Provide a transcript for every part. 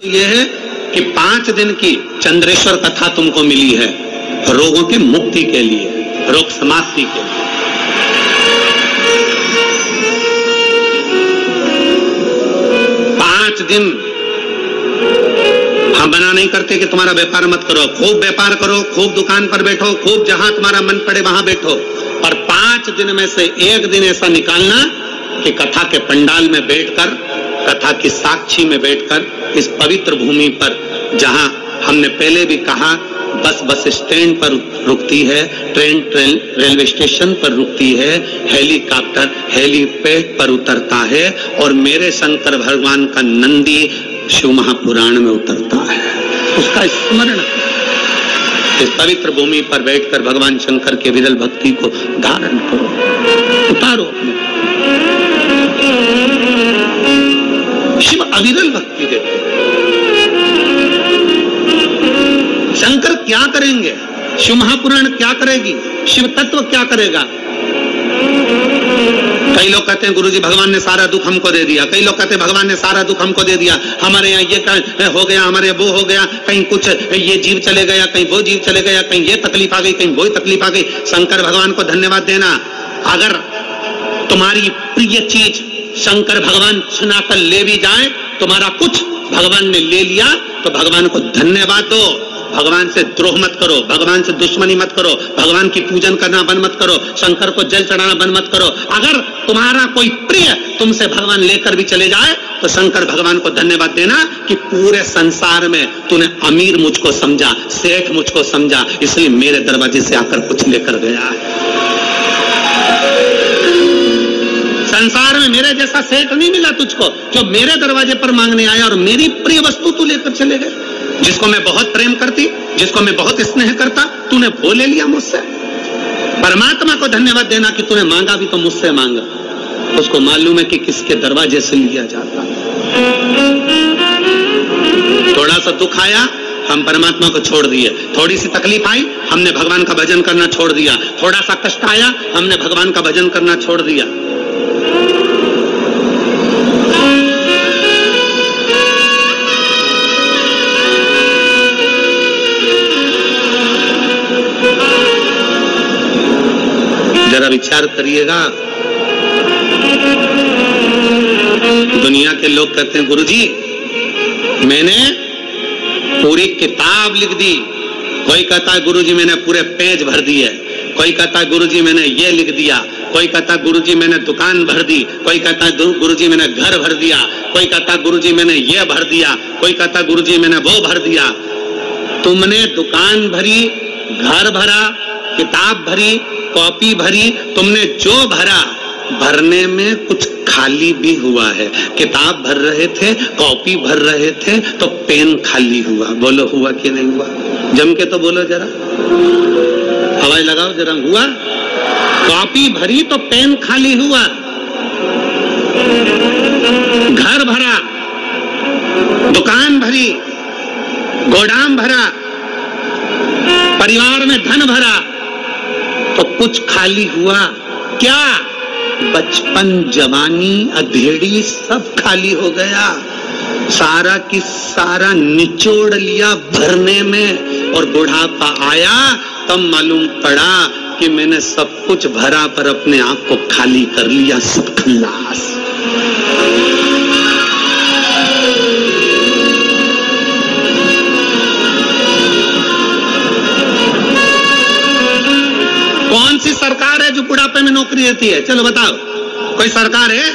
यह है कि 5 दिन की चंद्रेश्वर कथा तुमको मिली है रोगों की मुक्ति के लिए, रोग समाप्ति के लिए। पांच दिन हम मना नहीं करते कि तुम्हारा व्यापार मत करो, खूब व्यापार करो, खूब दुकान पर बैठो, खूब जहां तुम्हारा मन पड़े वहां बैठो, पर 5 दिन में से एक दिन ऐसा निकालना कि कथा के पंडाल में बैठकर, कथा की साक्षी में बैठकर, इस पवित्र भूमि पर जहां हमने पहले भी कहा बस स्टैंड पर रुकती है, ट्रेन रेलवे स्टेशन पर रुकती है, हेलीकॉप्टर हेलीपैड पर उतरता है और मेरे शंकर भगवान का नंदी शिव महापुराण में उतरता है, उसका स्मरण इस पवित्र भूमि पर बैठकर भगवान शंकर के विरल भक्ति को धारण करो, उतारो। शिव अविरल भक्ति देते, शंकर क्या करेंगे, शिव महापुराण क्या करेगी, शिव तत्व क्या करेगा। कई लोग कहते हैं गुरुजी भगवान ने सारा दुख हमको दे दिया, कई लोग कहते हैं भगवान ने सारा दुख हमको दे दिया, हमारे यहाँ ये हो गया, हमारे वो हो गया, कहीं कुछ ये जीव चले गया, कहीं वो जीव चले गया, कहीं ये तकलीफ आ गई, कहीं वो तकलीफ आ गई। शंकर भगवान को धन्यवाद देना। अगर तुम्हारी प्रिय चीज शंकर भगवान छुनाकर ले भी जाए, तुम्हारा कुछ भगवान ने ले लिया तो भगवान को धन्यवाद दो। भगवान से द्रोह मत करो, भगवान से दुश्मनी मत करो, भगवान की पूजन करना बंद मत करो, शंकर को जल चढ़ाना बंद मत करो। अगर तुम्हारा कोई प्रिय तुमसे भगवान लेकर भी चले जाए तो शंकर भगवान को धन्यवाद देना कि पूरे संसार में तूने अमीर मुझको समझा, सेठ मुझको समझा, इसलिए मेरे दरवाजे से आकर कुछ लेकर गया। संसार में मेरे जैसा सेठ नहीं मिला तुझको जो मेरे दरवाजे पर मांगने आया और मेरी प्रिय वस्तु तू लेकर चले गए। जिसको मैं बहुत प्रेम करती, जिसको मैं बहुत स्नेह करता, तूने वो ले लिया मुझसे। परमात्मा को धन्यवाद देना कि तूने मांगा भी तो मुझसे मांगा, उसको मालूम है कि किसके दरवाजे से लिया जाता। थोड़ा सा दुख आया, हम परमात्मा को छोड़ दिए, थोड़ी सी तकलीफ आई, हमने भगवान का भजन करना छोड़ दिया, थोड़ा सा कष्ट आया, हमने भगवान का भजन करना छोड़ दिया। जरा विचार करिएगा। दुनिया के लोग कहते हैं गुरुजी मैंने पूरी किताब लिख दी, कोई कहता है गुरुजी मैंने पूरे पेज भर दिए, कोई कहता है गुरुजी मैंने ये लिख दिया, कोई कहता है गुरुजी मैंने दुकान भर दी, कोई कहता है गुरुजी मैंने घर भर दिया, कोई कहता है गुरुजी मैंने ये भर दिया, कोई कहता है गुरुजी मैंने वो भर दिया। तुमने दुकान भरी, घर भरा, किताब भरी, कॉपी भरी, तुमने जो भरा, भरने में कुछ खाली भी हुआ है। किताब भर रहे थे, कॉपी भर रहे थे तो पेन खाली हुआ। बोलो हुआ कि नहीं हुआ? जम के तो बोलो जरा, हवाई लगाओ जरा। हुआ? कॉपी भरी तो पेन खाली हुआ, घर भरा, दुकान भरी, गोदाम भरा, परिवार में धन भरा तो कुछ खाली हुआ। क्या? बचपन, जवानी, अधेड़ी सब खाली हो गया। सारा की सारा निचोड़ लिया भरने में और बुढ़ापा आया तब मालूम पड़ा कि मैंने सब कुछ भरा पर अपने आप को खाली कर लिया। सब खल्लास। कौन सी सरकार है जो बुढ़ापे में नौकरी देती है? चलो बताओ, कोई सरकार है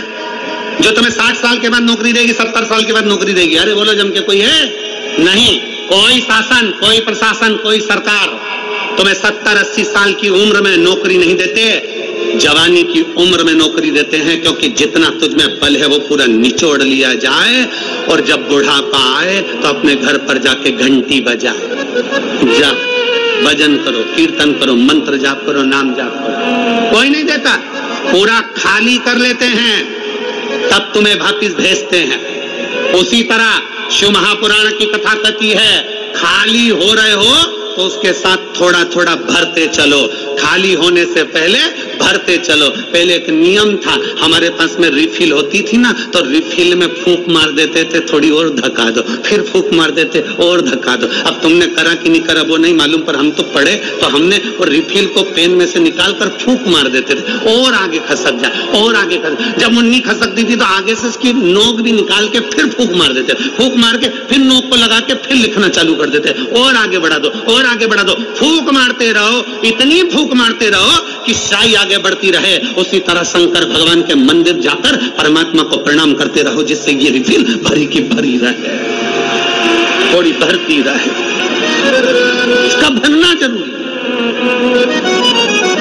जो तुम्हें 60 साल के बाद नौकरी देगी, 70 साल के बाद नौकरी देगी? अरे बोलो जम के, कोई है? नहीं। कोई शासन, कोई प्रशासन, कोई सरकार तुम्हें 70-80 साल की उम्र में नौकरी नहीं देते, जवानी की उम्र में नौकरी देते हैं, क्योंकि जितना तुझमें बल है वो पूरा निचोड़ लिया जाए और जब बुढ़ापा आए तो अपने घर पर जाके घंटी बजाए, जा भजन करो, कीर्तन करो, मंत्र जाप करो, नाम जाप करो। कोई नहीं देता, पूरा खाली कर लेते हैं तब तुम्हें वापिस भेजते हैं। उसी तरह शिव महापुराण की कथा कहती है, खाली हो रहे हो तो उसके साथ थोड़ा थोड़ा भरते चलो। खाली होने से पहले भरते चलो। पहले एक नियम था, हमारे पास में रिफिल होती थी ना, तो रिफिल में फूंक मार देते थे, थोड़ी और धक्का दो, फिर फूंक मार देते और धक्का दो। अब तुमने करा कि नहीं करा वो नहीं मालूम, पर हम तो पढ़े, तो हमने वो रिफिल को पेन में से निकाल कर फूंक मार देते थे, और आगे खसक जा, और आगे खसक। जब मुन्नी खसकती थी तो आगे से इसकी नोक भी निकाल के फिर फूंक मार देते, फूंक मार के फिर नोक को लगा के फिर लिखना चालू कर देते, और आगे बढ़ा दो, और आगे बढ़ा दो। फूंक मारते रहो, इतनी फूंक मारते रहो कि शाही आगे बढ़ती रहे। उसी तरह शंकर भगवान के मंदिर जाकर परमात्मा को प्रणाम करते रहो, जिससे ये रिफिल भरी की भरी रहे, थोड़ी भरती रहे। इसका भरना जरूरी।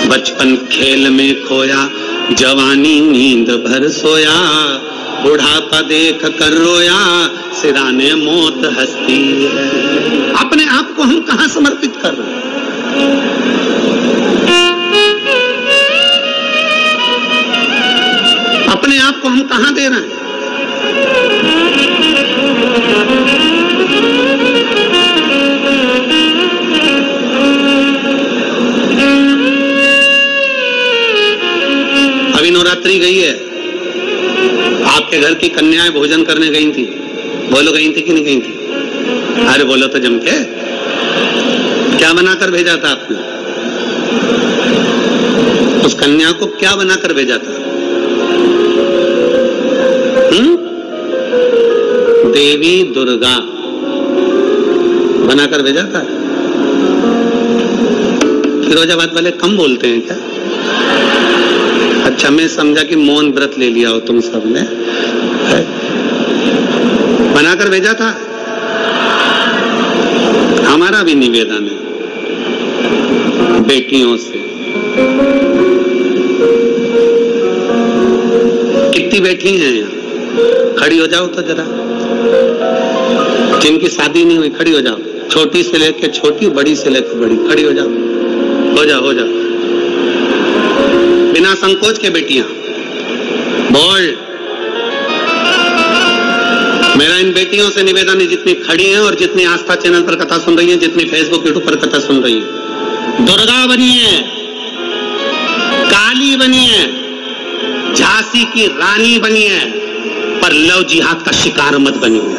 बचपन खेल में खोया, जवानी नींद भर सोया, बुढ़ापा देख कर रोया, सिराने मौत हंसती है। अपने आप को हम कहां समर्पित कर रहे हैं? अपने आप को हम कहां दे रहे हैं? अभी नवरात्रि गई है, आपके घर की कन्याएं भोजन करने गई थी, बोलो गई थी कि नहीं गई थी? अरे बोलो तो जम के। क्या बनाकर भेजा था आपने? उस कन्या को क्या बनाकर भेजा था? देवी दुर्गा बनाकर भेजा था। फिरोजाबाद वाले कम बोलते हैं क्या? अच्छा, मैं समझा कि मौन व्रत ले लिया हो तुम सबने। बनाकर भेजा था। हमारा भी निवेदन है बेटियों से। कितनी बेटी हैं यहाँ? खड़ी हो जाओ तो जरा। जिनकी शादी नहीं हुई खड़ी हो जाओ, छोटी से लेके छोटी, बड़ी से लेके बड़ी, खड़ी हो जाओ, हो जाओ, हो जाओ, बिना संकोच के बेटियां। बोल, मेरा इन बेटियों से निवेदन है, जितनी खड़ी हैं और जितनी आस्था चैनल पर कथा सुन रही हैं, जितनी फेसबुक यूट्यूब पर कथा सुन रही हैं, दुर्गा बनिए, काली बनिए, झांसी की रानी बनिए, पर लव जिहाद का शिकार मत बनिए।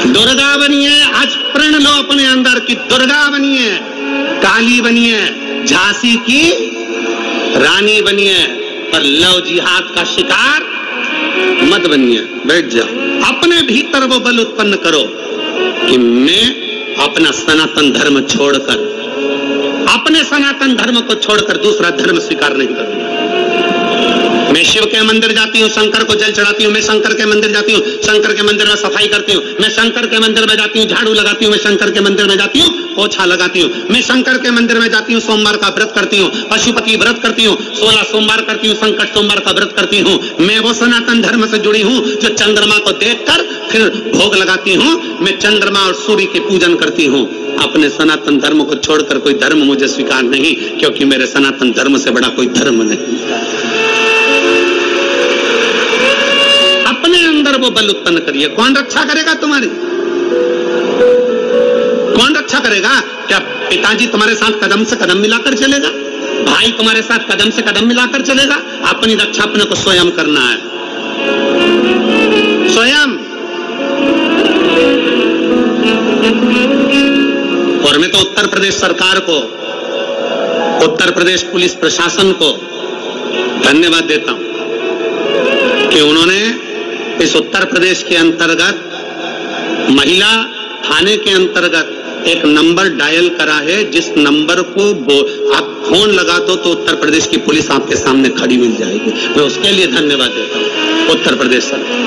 दुर्गा बनिए, आज प्रण लो अपने अंदर की दुर्गा बनिए, काली बनिए, झांसी की रानी बनिए, पर लव जिहाद का शिकार मत बनिए। बैठ जाओ, अपने भीतर वो बल उत्पन्न करो कि मैं अपना सनातन धर्म छोड़कर, अपने सनातन धर्म को छोड़कर दूसरा धर्म स्वीकार नहीं करूंगा। मैं शिव के मंदिर जाती हूँ, शंकर को जल चढ़ाती हूँ, मैं शंकर के मंदिर जाती हूँ, शंकर के मंदिर में सफाई करती हूँ, मैं शंकर के मंदिर में जाती हूँ, झाड़ू लगाती हूँ, मैं शंकर के मंदिर में जाती हूँ, पोछा लगाती हूँ, मैं शंकर के मंदिर में जाती हूँ, सोमवार का व्रत करती हूँ, पशुपति व्रत करती हूँ, 16 सोमवार करती हूँ, संकट सोमवार का व्रत करती हूँ। मैं वो सनातन धर्म से जुड़ी हूँ जो चंद्रमा को देखकर फिर भोग लगाती हूँ। मैं चंद्रमा और सूर्य की पूजन करती हूँ। अपने सनातन धर्म को छोड़कर कोई धर्म मुझे स्वीकार नहीं, क्योंकि मेरे सनातन धर्म से बड़ा कोई धर्म नहीं। अपने अंदर वो बल उत्पन्न करिए। कौन रक्षा करेगा तुम्हारी? कौन रक्षा करेगा? क्या पिताजी तुम्हारे साथ कदम से कदम मिलाकर चलेगा? भाई तुम्हारे साथ कदम से कदम मिलाकर चलेगा? अपनी रक्षा अपने को स्वयं करना है, स्वयं। और मैं तो उत्तर प्रदेश सरकार को, उत्तर प्रदेश पुलिस प्रशासन को धन्यवाद देता हूं कि उन्होंने इस उत्तर प्रदेश के अंतर्गत महिला थाने के अंतर्गत एक नंबर डायल करा है, जिस नंबर को आप फोन लगा दो तो उत्तर प्रदेश की पुलिस आपके सामने खड़ी मिल जाएगी। मैं उसके लिए धन्यवाद देता हूं उत्तर प्रदेश सरकार।